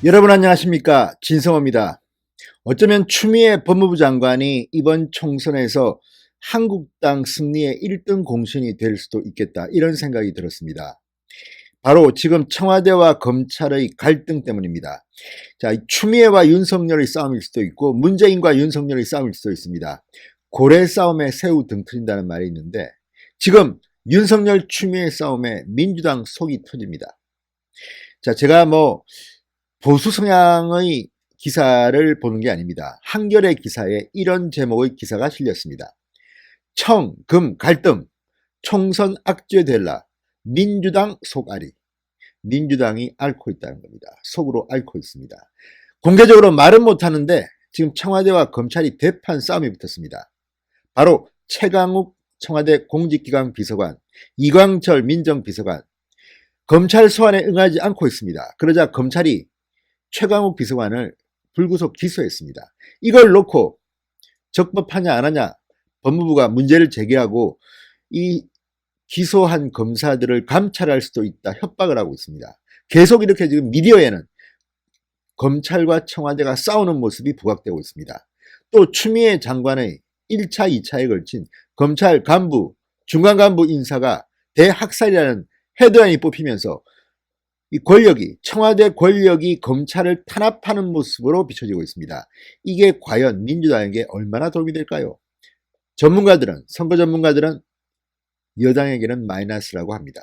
여러분 안녕하십니까, 진성호입니다. 어쩌면 추미애 법무부 장관이 이번 총선에서 한국당 승리의 1등 공신이 될 수도 있겠다, 이런 생각이 들었습니다. 바로 지금 청와대와 검찰의 갈등 때문입니다. 자, 추미애와 윤석열의 싸움일 수도 있고 문재인과 윤석열의 싸움일 수도 있습니다. 고래 싸움에 새우 등 트인다는 말이 있는데, 지금 윤석열 추미애 싸움에 민주당 속이 터집니다. 자, 제가 보수 성향의 기사를 보는 게 아닙니다. 한겨레 기사에 이런 제목의 기사가 실렸습니다. 청, 금 갈등, 총선 악재 될라, 민주당 속앓이. 민주당이 앓고 있다는 겁니다. 속으로 앓고 있습니다. 공개적으로 말은 못하는데 지금 청와대와 검찰이 대판 싸움이 붙었습니다. 바로 최강욱 청와대 공직기강 비서관, 이광철 민정비서관, 검찰 소환에 응하지 않고 있습니다. 그러자 검찰이 최강욱 비서관을 불구속 기소했습니다. 이걸 놓고 적법하냐 안 하냐 법무부가 문제를 제기하고 이 기소한 검사들을 감찰할 수도 있다 협박을 하고 있습니다. 계속 이렇게 지금 미디어에는 검찰과 청와대가 싸우는 모습이 부각되고 있습니다. 또 추미애 장관의 1차, 2차에 걸친 검찰 간부, 중간 간부 인사가 대학살이라는 헤드라인이 뽑히면서 이 권력이, 청와대 권력이 검찰을 탄압하는 모습으로 비춰지고 있습니다. 이게 과연 민주당에게 얼마나 도움이 될까요? 전문가들은, 선거 전문가들은 여당에게는 마이너스라고 합니다.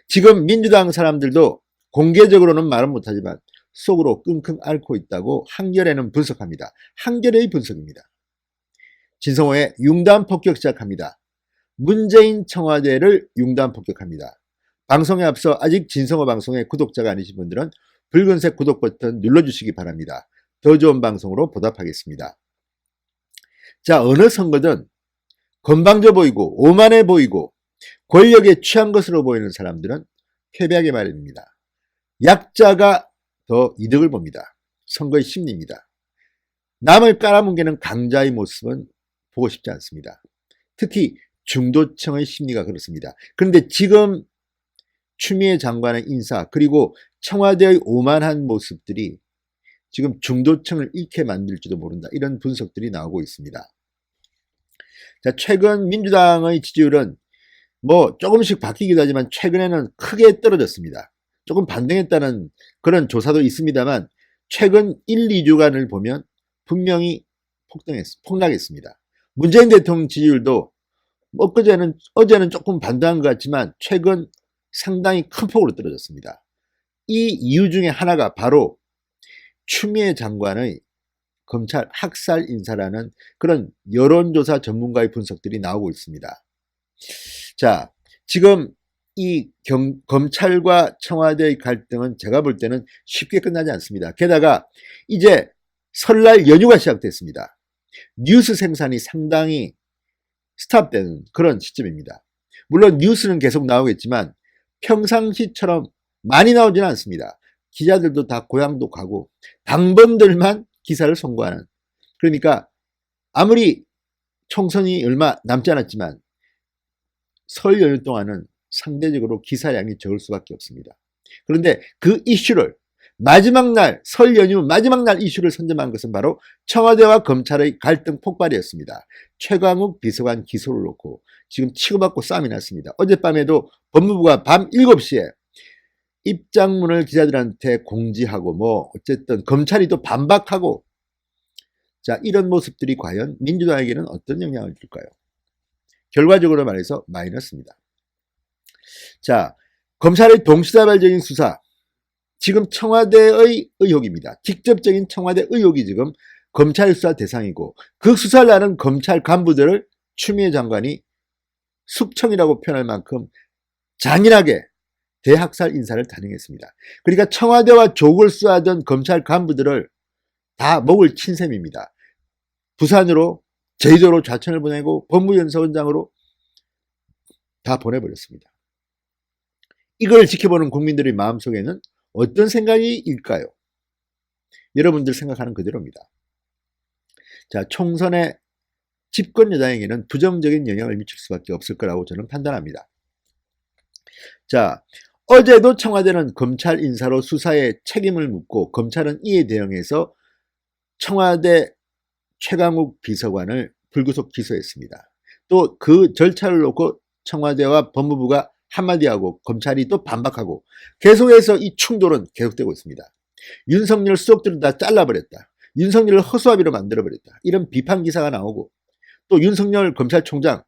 지금 민주당 사람들도 공개적으로는 말은 못하지만 속으로 끙끙 앓고 있다고 한겨레는 분석합니다. 한겨레의 분석입니다. 진성호의 융단 폭격 시작합니다. 문재인 청와대를 융단 폭격합니다. 방송에 앞서 아직 진성호 방송의 구독자가 아니신 분들은 붉은색 구독 버튼 눌러주시기 바랍니다. 더 좋은 방송으로 보답하겠습니다. 자, 어느 선거든 건방져 보이고 오만해 보이고 권력에 취한 것으로 보이는 사람들은 패배하게 마련입니다. 약자가 더 이득을 봅니다. 선거의 심리입니다. 남을 깔아뭉개는 강자의 모습은 보고 싶지 않습니다. 특히 중도층의 심리가 그렇습니다. 그런데 지금 추미애 장관의 인사 그리고 청와대의 오만한 모습들이 지금 중도층을 잃게 만들지도 모른다, 이런 분석들이 나오고 있습니다. 자, 최근 민주당의 지지율은 조금씩 바뀌기도 하지만 최근에는 크게 떨어졌습니다. 조금 반등했다는 그런 조사도 있습니다만 최근 1, 2주간을 보면 분명히 폭락했습니다. 문재인 대통령 지지율도 어제는 조금 반등한 것 같지만 최근 상당히 큰 폭으로 떨어졌습니다. 이 이유 중에 하나가 바로 추미애 장관의 검찰 학살 인사라는 그런 여론조사 전문가의 분석들이 나오고 있습니다. 자, 지금 이 검찰과 청와대의 갈등은 제가 볼 때는 쉽게 끝나지 않습니다. 게다가 이제 설날 연휴가 시작됐습니다. 뉴스 생산이 상당히 스탑되는 그런 시점입니다. 물론 뉴스는 계속 나오겠지만 평상시처럼 많이 나오지는 않습니다. 기자들도 다 고향도 가고 당번들만 기사를 송고하는, 그러니까 아무리 총선이 얼마 남지 않았지만 설 연휴 동안은 상대적으로 기사량이 적을 수밖에 없습니다. 그런데 그 이슈를 마지막 날, 설 연휴 마지막 날 이슈를 선점한 것은 바로 청와대와 검찰의 갈등 폭발이었습니다. 최강욱 비서관 기소를 놓고 지금 치고받고 싸움이 났습니다. 어젯밤에도 법무부가 밤 7시에 입장문을 기자들한테 공지하고 어쨌든 검찰이 또 반박하고, 자, 이런 모습들이 과연 민주당에게는 어떤 영향을 줄까요? 결과적으로 말해서 마이너스입니다. 자, 검찰의 동시다발적인 수사, 지금 청와대의 의혹입니다. 직접적인 청와대 의혹이 지금 검찰 수사 대상이고 그 수사를 하는 검찰 간부들을 추미애 장관이 숙청이라고 표현할 만큼 잔인하게 대학살 인사를 단행했습니다. 그러니까 청와대와 족을 수하던 검찰 간부들을 다 목을 친 셈입니다. 부산으로, 제주도로 좌천을 보내고 법무연수원장으로 다 보내버렸습니다. 이걸 지켜보는 국민들의 마음속에는 어떤 생각이 일까요? 여러분들 생각하는 그대로입니다. 자, 총선의 집권 여당에게는 부정적인 영향을 미칠 수밖에 없을 거라고 저는 판단합니다. 자, 어제도 청와대는 검찰 인사로 수사에 책임을 묻고 검찰은 이에 대응해서 청와대 최강욱 비서관을 불구속 기소했습니다. 또 그 절차를 놓고 청와대와 법무부가 한마디하고 검찰이 또 반박하고 계속해서 이 충돌은 계속되고 있습니다. 윤석열 수석들을 다 잘라버렸다. 윤석열을 허수아비로 만들어버렸다. 이런 비판 기사가 나오고 또 윤석열 검찰총장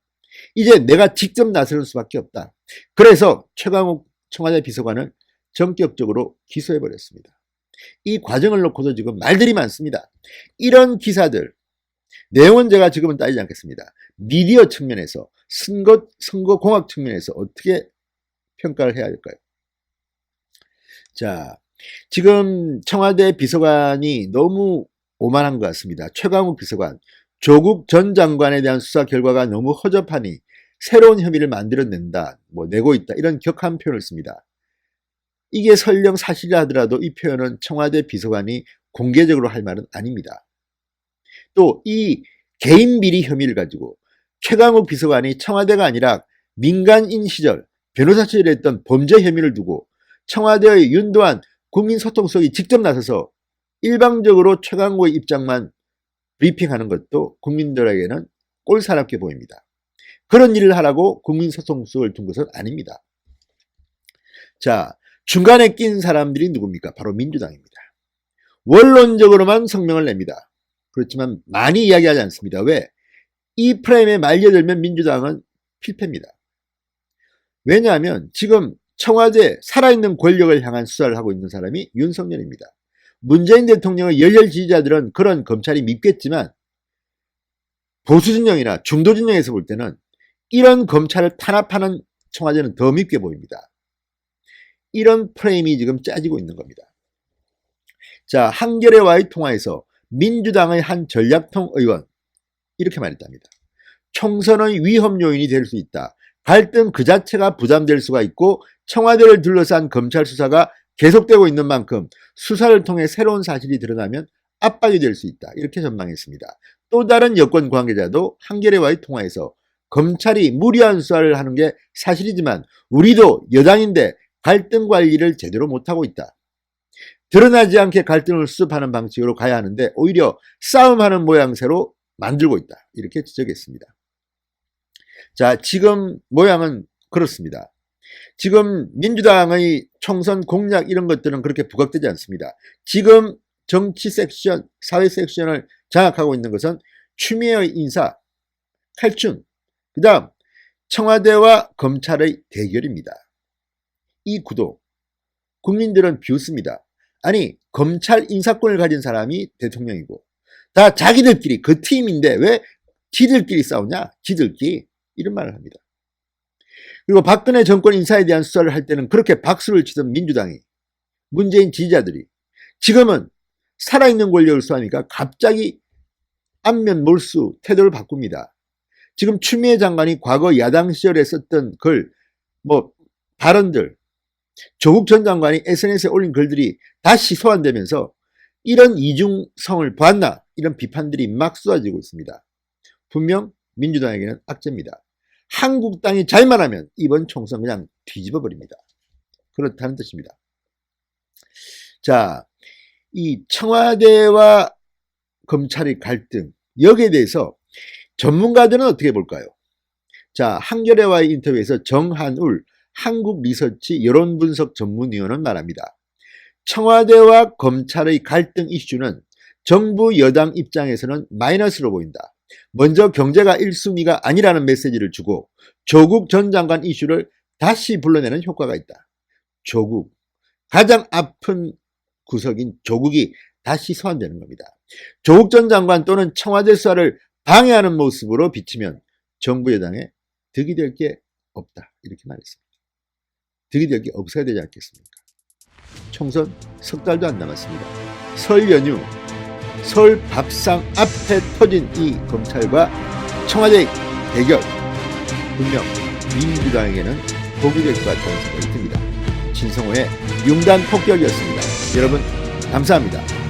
이제 내가 직접 나설 수밖에 없다. 그래서 최강욱 청와대 비서관을 전격적으로 기소해버렸습니다. 이 과정을 놓고도 지금 말들이 많습니다. 이런 기사들 내용은 제가 지금은 따지지 않겠습니다. 미디어 측면에서 선거공학 측면에서 어떻게 평가를 해야 될까요? 자, 지금 청와대 비서관이 너무 오만한 것 같습니다. 최강욱 비서관, 조국 전 장관에 대한 수사 결과가 너무 허접하니 새로운 혐의를 만들어낸다, 내고 있다, 이런 격한 표현을 씁니다. 이게 설령 사실이라 하더라도 이 표현은 청와대 비서관이 공개적으로 할 말은 아닙니다. 또 이 개인 비리 혐의를 가지고 최강욱 비서관이 청와대가 아니라 민간인 시절 변호사 시절에 했던 범죄 혐의를 두고 청와대의 윤도한 국민소통수석이 직접 나서서 일방적으로 최강욱의 입장만 브리핑하는 것도 국민들에게는 꼴사납게 보입니다. 그런 일을 하라고 국민소통수석을 둔 것은 아닙니다. 자, 중간에 낀 사람들이 누굽니까? 바로 민주당입니다. 원론적으로만 성명을 냅니다. 그렇지만 많이 이야기하지 않습니다. 왜? 이 프레임에 말려들면 민주당은 필패입니다. 왜냐하면 지금 청와대 살아있는 권력을 향한 수사를 하고 있는 사람이 윤석열입니다. 문재인 대통령의 열렬 지지자들은 그런 검찰이 밉겠지만 보수진영이나 중도진영에서 볼 때는 이런 검찰을 탄압하는 청와대는 더 밉게 보입니다. 이런 프레임이 지금 짜지고 있는 겁니다. 자, 한겨레와의 통화에서 민주당의 한 전략통 의원 이렇게 말했답니다. 총선의 위험 요인이 될 수 있다. 갈등 그 자체가 부담될 수가 있고 청와대를 둘러싼 검찰 수사가 계속되고 있는 만큼 수사를 통해 새로운 사실이 드러나면 압박이 될 수 있다. 이렇게 전망했습니다. 또 다른 여권 관계자도 한겨레와의 통화에서 검찰이 무리한 수사를 하는 게 사실이지만 우리도 여당인데 갈등 관리를 제대로 못하고 있다. 드러나지 않게 갈등을 수습하는 방식으로 가야 하는데 오히려 싸움하는 모양새로 만들고 있다. 이렇게 지적했습니다. 자, 지금 모양은 그렇습니다. 지금 민주당의 총선 공약 이런 것들은 그렇게 부각되지 않습니다. 지금 정치 섹션, 사회 섹션을 장악하고 있는 것은 추미애의 인사, 칼춤, 그 다음 청와대와 검찰의 대결입니다. 이 구도 국민들은 비웃습니다. 아니, 검찰 인사권을 가진 사람이 대통령이고 다 자기들끼리 그 팀인데 왜 지들끼리 싸우냐? 지들끼리 이런 말을 합니다. 그리고 박근혜 정권 인사에 대한 수사를 할 때는 그렇게 박수를 치던 민주당이, 문재인 지지자들이 지금은 살아있는 권력을 수사하니까 갑자기 안면 몰수 태도를 바꿉니다. 지금 추미애 장관이 과거 야당 시절에 썼던 글, 발언들, 조국 전 장관이 SNS에 올린 글들이 다시 소환되면서 이런 이중성을 보았나? 이런 비판들이 막 쏟아지고 있습니다. 분명 민주당에게는 악재입니다. 한국당이 잘만 하면 이번 총선 그냥 뒤집어 버립니다. 그렇다는 뜻입니다. 자, 이 청와대와 검찰의 갈등, 여기에 대해서 전문가들은 어떻게 볼까요? 자, 한겨레와의 인터뷰에서 정한울 한국리서치 여론분석 전문위원은 말합니다. 청와대와 검찰의 갈등 이슈는 정부 여당 입장에서는 마이너스로 보인다. 먼저 경제가 1순위가 아니라는 메시지를 주고 조국 전 장관 이슈를 다시 불러내는 효과가 있다. 조국, 가장 아픈 구석인 조국이 다시 소환되는 겁니다. 조국 전 장관 또는 청와대 수사를 방해하는 모습으로 비치면 정부 여당에 득이 될 게 없다. 이렇게 말했습니다. 득이 될 게 없어야 되지 않겠습니까? 총선 석 달도 안 남았습니다. 설 연휴, 설 밥상 앞에 터진 이 검찰과 청와대의 대결, 분명 민주당에게는 복이 될 것 같다는 생각이 듭니다. 진성호의 융단 폭격이었습니다. 여러분 감사합니다.